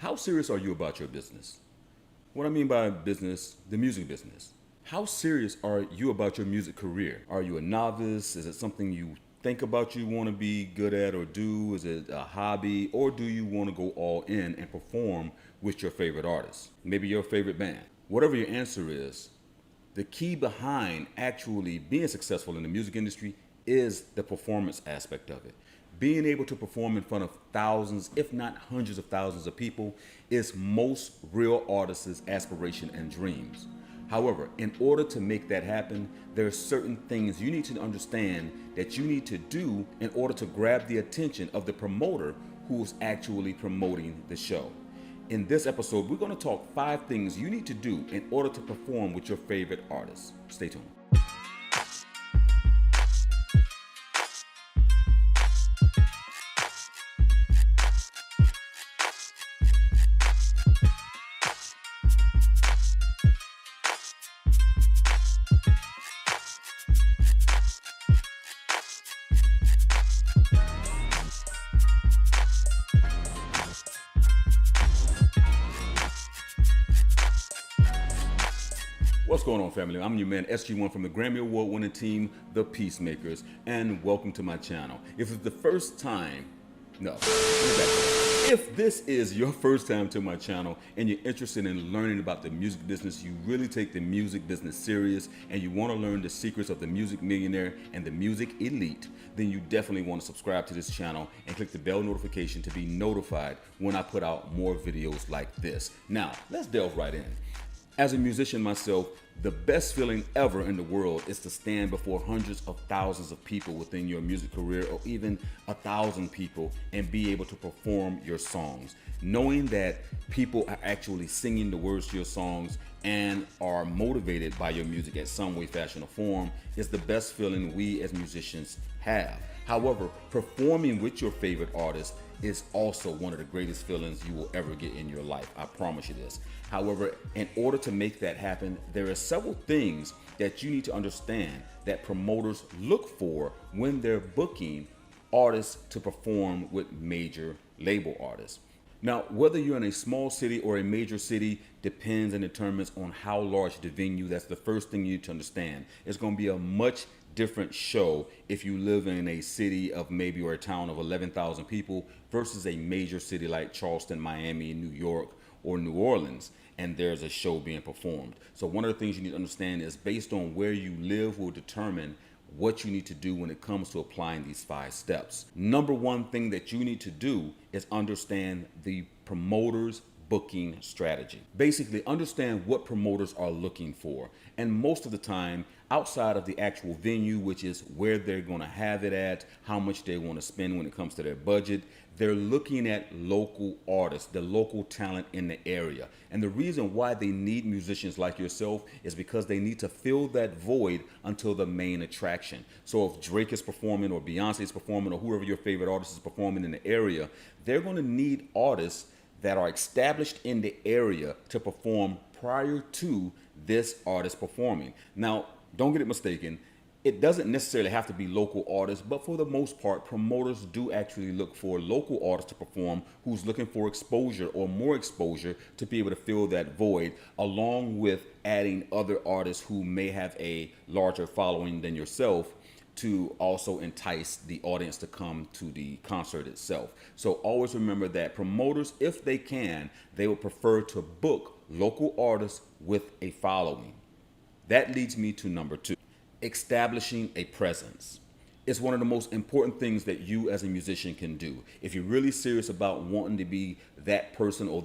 How serious are you about your business? What I mean by business, the music business. How serious are you about your music career? Are you a novice? Is it something you think about you want to be good at or do? Is it a hobby? Or do you want to go all in and perform with your favorite artist? Maybe your favorite band. Whatever your answer is, the key behind actually being successful in the music industry is the performance aspect of it. Being able to perform in front of thousands, if not hundreds of thousands of people, is most real artists' aspiration and dreams. However, in order to make that happen, there are certain things you need to understand that you need to do in order to grab the attention of the promoter who's actually promoting the show. In this episode, we're going to talk 5 things you need to do in order to perform with your favorite artists. Stay tuned. What's going on, family? I'm your man SG1 from the Grammy Award winning team, the Peacemakers, and welcome to my channel. If it's the first time, if this is your first time to my channel and you're interested in learning about the music business, you really take the music business serious, and you want to learn the secrets of the music millionaire and the music elite, then you definitely want to subscribe to this channel and click the bell notification to be notified when I put out more videos like this. Now, let's delve right in. As a musician myself, the best feeling ever in the world is to stand before hundreds of thousands of people within your music career, or even 1,000 people, and be able to perform your songs. Knowing that people are actually singing the words to your songs and are motivated by your music in some way, fashion, or form is the best feeling we as musicians have. However, performing with your favorite artist is also one of the greatest feelings you will ever get in your life. I promise you this. However, in order to make that happen, there are several things that you need to understand that promoters look for when they're booking artists to perform with major label artists. Now, whether you're in a small city or a major city depends and determines on how large the venue. That's the first thing you need to understand. It's going to be a much different show if you live in a city of maybe, or a town of 11,000 people versus a major city like Charleston, Miami, New York, or New Orleans, and there's a show being performed. So one of the things you need to understand is based on where you live will determine what you need to do when it comes to applying these 5 steps. Number one thing that you need to do is understand the promoter's booking strategy. Basically, understand what promoters are looking for. And most of the time, outside of the actual venue, which is where they're going to have it at, how much they want to spend when it comes to their budget, they're looking at local artists, the local talent in the area. And the reason why they need musicians like yourself is because they need to fill that void until the main attraction. So if Drake is performing, or Beyonce is performing, or whoever your favorite artist is performing in the area, they're going to need artists that are established in the area to perform prior to this artist performing. Now, don't get it mistaken. It doesn't necessarily have to be local artists, but for the most part, promoters do actually look for local artists to perform who's looking for exposure or more exposure to be able to fill that void, along with adding other artists who may have a larger following than yourself to also entice the audience to come to the concert itself. So always remember that promoters, if they can, they would prefer to book local artists with a following. That leads me to number 2, establishing a presence. It's one of the most important things that you as a musician can do. If you're really serious about wanting to be that person or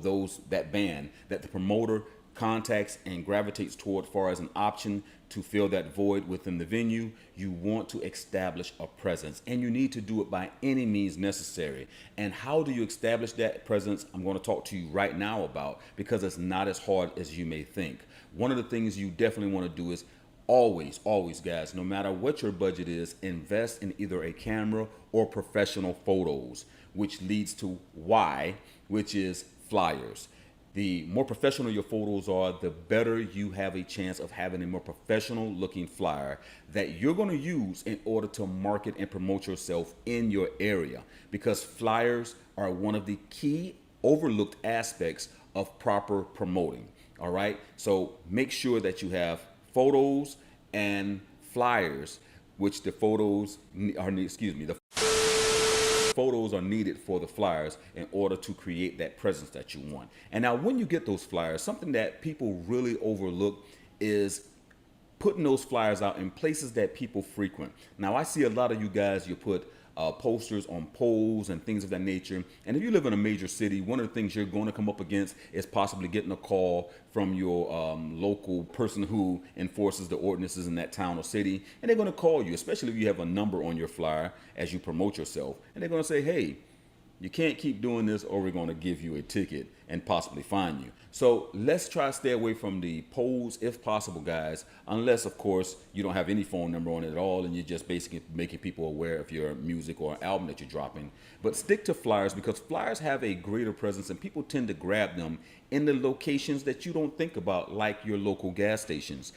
that band that the promoter contacts and gravitates toward far as an option to fill that void within the venue, you want to establish a presence, and you need to do it by any means necessary. And how do you establish that presence? I'm going to talk to you right now about, because it's not as hard as you may think. One of the things you definitely want to do is always, guys, no matter what your budget is, invest in either a camera or professional photos, which leads to why, which is flyers. The more professional your photos are, the better you have a chance of having a more professional looking flyer that you're going to use in order to market and promote yourself in your area, because flyers are one of the key overlooked aspects of proper promoting. All right. So make sure that you have photos and flyers, which the photos are, the photos are needed for the flyers in order to create that presence that you want. And now when you get those flyers, something that people really overlook is putting those flyers out in places that people frequent. Now I see a lot of you guys, you put posters on poles and things of that nature. And if you live in a major city, one of the things you're going to come up against is possibly getting a call from your local person who enforces the ordinances in that town or city. And they're going to call you, especially if you have a number on your flyer as you promote yourself. And they're going to say, hey, you can't keep doing this or we're going to give you a ticket and possibly fine you. So let's try to stay away from the polls if possible, guys, unless, of course, you don't have any phone number on it at all and you're just basically making people aware of your music or album that you're dropping. But stick to flyers because flyers have a greater presence and people tend to grab them in the locations that you don't think about, like your local gas stations.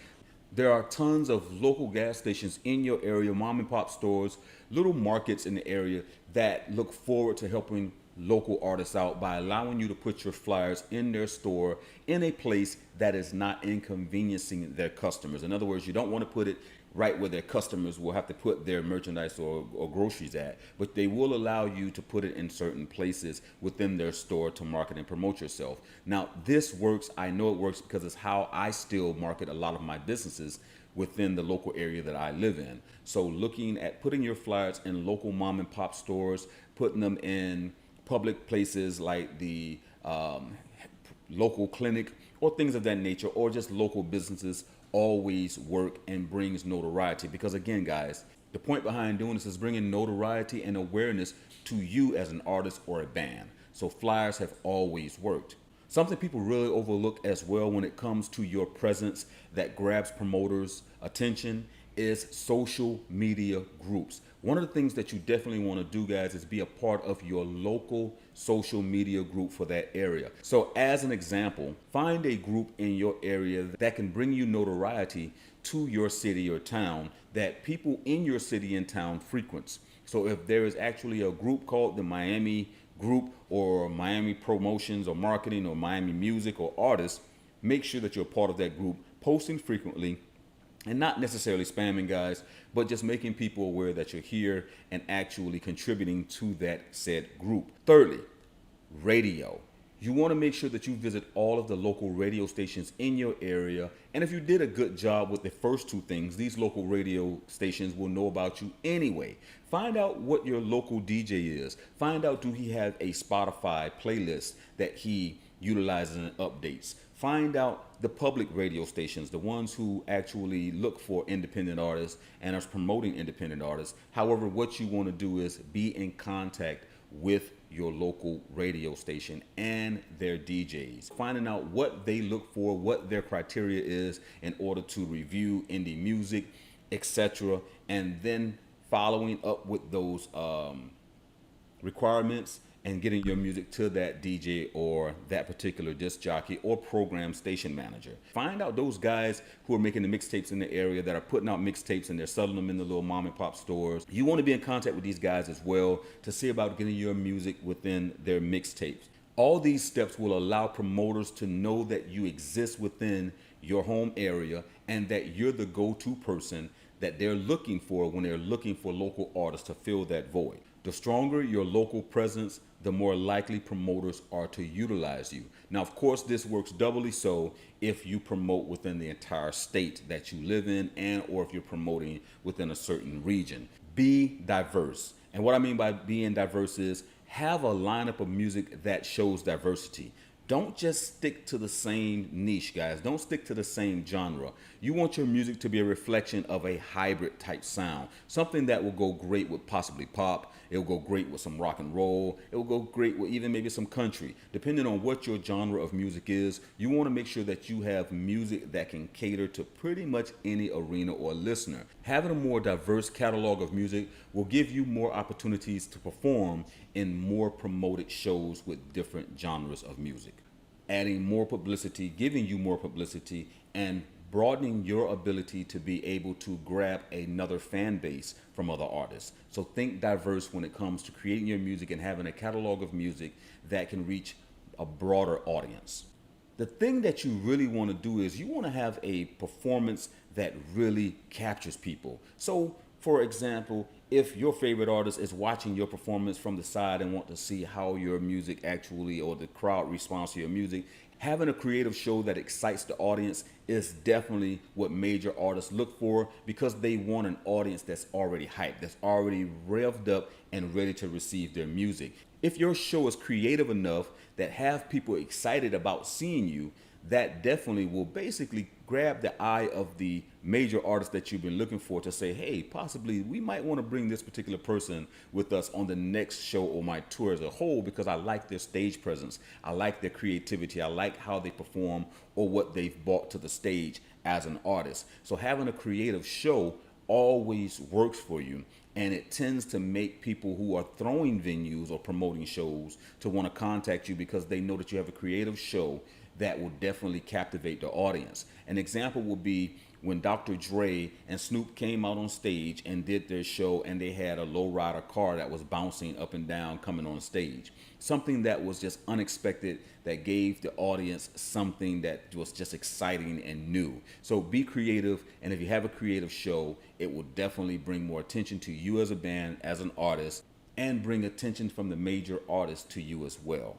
There are tons of local gas stations in your area, mom and pop stores, little markets in the area that look forward to helping local artists out by allowing you to put your flyers in their store in a place that is not inconveniencing their customers. In other words, you don't want to put it right where their customers will have to put their merchandise or groceries at, but they will allow you to put it in certain places within their store to market and promote yourself. Now, this works. I know it works because it's how I still market a lot of my businesses within the local area that I live in. So looking at putting your flyers in local mom and pop stores, putting them in public places like the local clinic or things of that nature, or just local businesses always work and brings notoriety. Because again, guys, the point behind doing this is bringing notoriety and awareness to you as an artist or a band. So flyers have always worked. Something people really overlook as well when it comes to your presence that grabs promoters' attention is social media groups. One of the things that you definitely want to do, guys, is be a part of your local social media group for that area. So as an example, find a group in your area that can bring you notoriety to your city or town that people in your city and town frequents. So if there is actually a group called the Miami Group or Miami Promotions or Marketing or Miami Music or Artists, make sure that you're part of that group, posting frequently, and not necessarily spamming, guys, but just making people aware that you're here and actually contributing to that said group. Thirdly, radio. You want to make sure that you visit all of the local radio stations in your area. And if you did a good job with the first two things, these local radio stations will know about you anyway. Find out what your local DJ is. Find out, do he have a Spotify playlist that he utilizes and updates. Find out the public radio stations, the ones who actually look for independent artists and are promoting independent artists. However, what you want to do is be in contact with your local radio station and their DJs, finding out what they look for, what their criteria is in order to review indie music, etc., and then following up with those requirements and getting your music to that DJ or that particular disc jockey or program station manager. Find out those guys who are making the mixtapes in the area that are putting out mixtapes and they're selling them in the little mom and pop stores. You want to be in contact with these guys as well to see about getting your music within their mixtapes. All these steps will allow promoters to know that you exist within your home area and that you're the go-to person that they're looking for when they're looking for local artists to fill that void. The stronger your local presence, the more likely promoters are to utilize you. Now, of course, this works doubly so if you promote within the entire state that you live in and or if you're promoting within a certain region. Be diverse. And what I mean by being diverse is have a lineup of music that shows diversity. Don't just stick to the same niche, guys. Don't stick to the same genre. You want your music to be a reflection of a hybrid type sound, something that will go great with possibly pop. It will go great with some rock and roll. It will go great with even maybe some country. Depending on what your genre of music is, you want to make sure that you have music that can cater to pretty much any arena or listener. Having a more diverse catalog of music will give you more opportunities to perform in more promoted shows with different genres of music. Adding more publicity, giving you more publicity, and broadening your ability to be able to grab another fan base from other artists. So think diverse when it comes to creating your music and having a catalog of music that can reach a broader audience. The thing that you really want to do is you want to have a performance that really captures people. So, for example, if your favorite artist is watching your performance from the side and want to see how your music actually, or the crowd responds to your music, having a creative show that excites the audience is definitely what major artists look for, because they want an audience that's already hyped, that's already revved up and ready to receive their music. If your show is creative enough that have people excited about seeing you, that definitely will basically grab the eye of the major artist that you've been looking for to say, hey, possibly we might want to bring this particular person with us on the next show or my tour as a whole, because I like their stage presence, I like their creativity, I like how they perform or what they've brought to the stage as an artist. So having a creative show always works for you, and it tends to make people who are throwing venues or promoting shows to want to contact you, because they know that you have a creative show that will definitely captivate the audience. An example would be when Dr. Dre and Snoop came out on stage and did their show, and they had a lowrider car that was bouncing up and down coming on stage. Something that was just unexpected, that gave the audience something that was just exciting and new. So be creative, and if you have a creative show, it will definitely bring more attention to you as a band, as an artist, and bring attention from the major artists to you as well.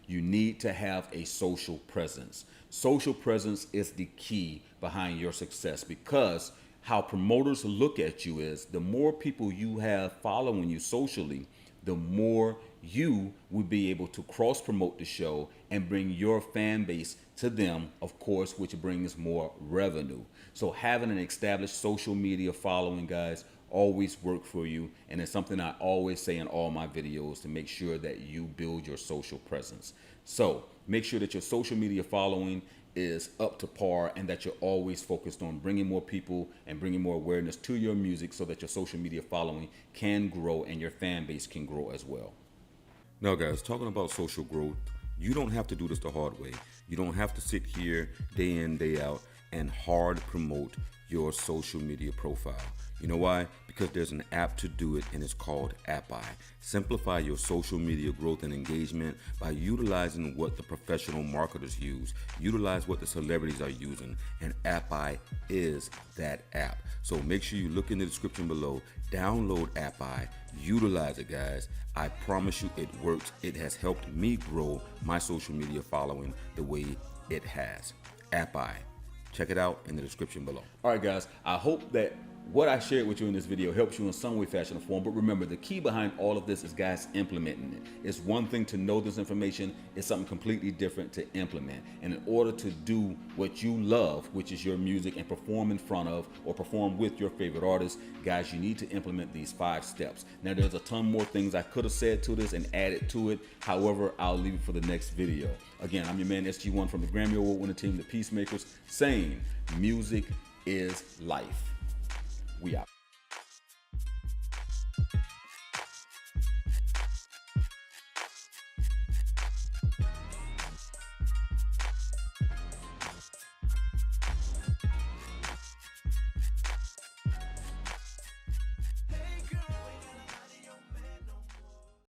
You need to have a social presence. Social presence is the key behind your success, because how promoters look at you is the more people you have following you socially, the more you will be able to cross promote the show and bring your fan base to them, of course, which brings more revenue. So having an established social media following, guys, always work for you, and it's something I always say in all my videos, to make sure that you build your social presence. So make sure that your social media following is up to par, and that you're always focused on bringing more people and bringing more awareness to your music, so that your social media following can grow and your fan base can grow as well. Now, guys, talking about social growth, you don't have to do this the hard way. You don't have to sit here day in, day out and hard promote your social media profile. You know why? Because there's an app to do it, and it's called AppEye. Simplify your social media growth and engagement by utilizing what the professional marketers use. Utilize what the celebrities are using, and AppEye is that app. So make sure you look in the description below, download AppEye, utilize it, guys. I promise you it works. It has helped me grow my social media following the way it has. AppEye. Check it out in the description below. All right, guys, I hope that what I shared with you in this video helps you in some way, fashion, or form. But remember, the key behind all of this is, guys, implementing it. It's one thing to know this information. It's something completely different to implement. And in order to do what you love, which is your music, and perform in front of or perform with your favorite artists, guys, you need to implement these 5 steps. Now, there's a ton more things I could have said to this and added to it. However, I'll leave it for the next video. Again, I'm your man, SG1 from the Grammy Award winning team, the Peacemakers, saying music is life. We out.